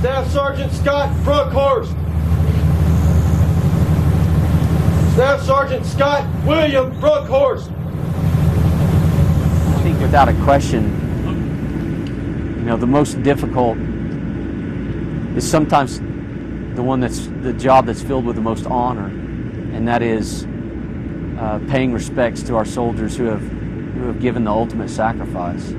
Staff Sergeant Scott Brookhorst. Staff Sergeant Scott William Brookhorst. I think without a question, you know, the most difficult is sometimes the one that's the job that's filled with the most honor, and that is paying respects to our soldiers who have given the ultimate sacrifice.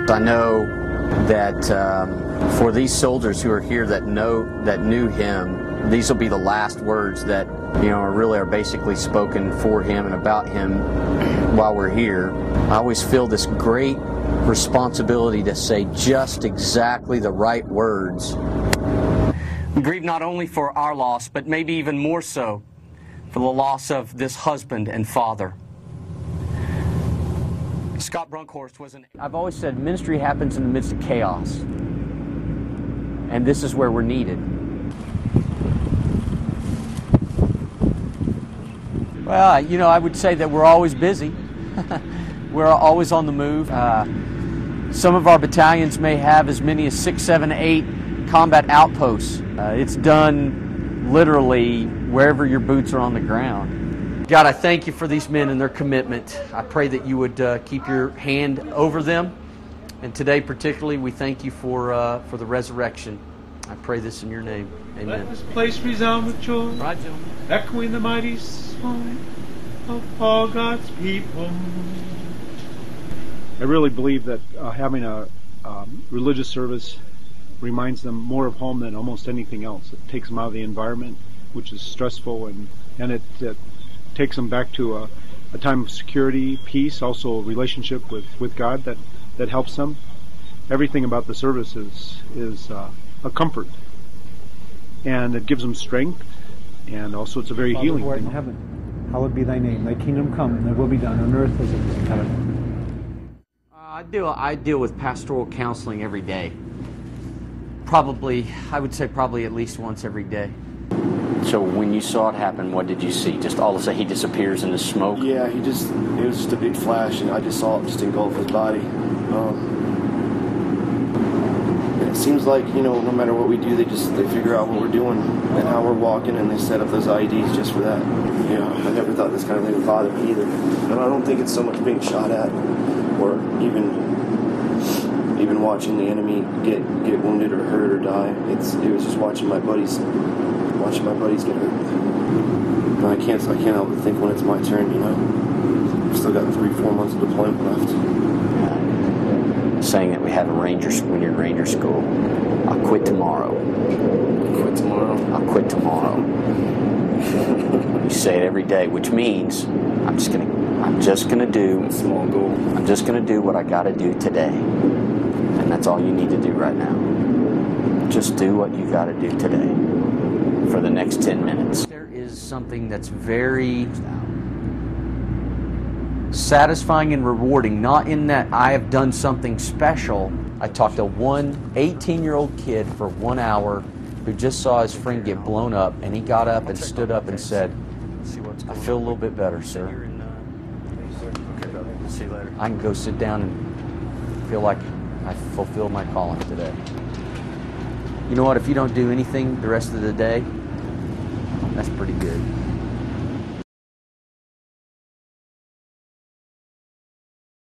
I know that for these soldiers who are here that knew him, these will be the last words that are basically spoken for him and about him while we're here. I always feel this great responsibility to say just exactly the right words. We grieve not only for our loss, but maybe even more so for the loss of this husband and father. Scott Brookhorst was an... I've always said ministry happens in the midst of chaos, and this is where we're needed. Well, I would say that we're always busy. We're always on the move. Some of our battalions may have as many as 6, 7, 8 combat outposts. It's done literally wherever your boots are on the ground. God, I thank you for these men and their commitment. I pray that you would keep your hand over them. And today particularly, we thank you for the resurrection. I pray this in your name. Amen. Let this place resound with joy, Right, gentlemen. echoing the mighty song of all God's people. I really believe that having a religious service reminds them more of home than almost anything else. It takes them out of the environment, which is stressful, and it takes them back to a time of security, peace, also a relationship with God that helps them. Everything about the service is a comfort, and it gives them strength, and also it's a very Father, healing who art thing. in heaven, hallowed be thy name. Thy kingdom come, and thy will be done on earth as it is in heaven. I deal with pastoral counseling every day. I would say probably at least once every day. So when you saw it happen, what did you see? Just all of a sudden he disappears in the smoke? Yeah, it was just a big flash, and I just saw it just engulf his body. And it seems like, no matter what we do, they figure out what we're doing and how we're walking, and they set up those IEDs just for that. I never thought this kind of thing would bother me either. And I don't think it's so much being shot at, or even watching the enemy get wounded or hurt or die. It was just watching my buddies get hurt. And I can't help but think when it's my turn, I've still got 3-4 months of deployment left. Saying that we have when you're in Ranger School, I'll quit tomorrow. Quit tomorrow? I'll quit tomorrow. You say it every day, which means I'm just gonna do a small goal. I'm just gonna do what I gotta do today. And that's all you need to do right now. Just do what you gotta do today for the next 10 minutes. There is something that's very satisfying and rewarding, not in that I have done something special. I talked to one 18-year-old kid for 1 hour who just saw his friend get blown up, and he got up and stood up and said, I feel a little bit better, sir. See you later. I can go sit down and feel like I fulfilled my calling today. You know what? If you don't do anything the rest of the day, that's pretty good.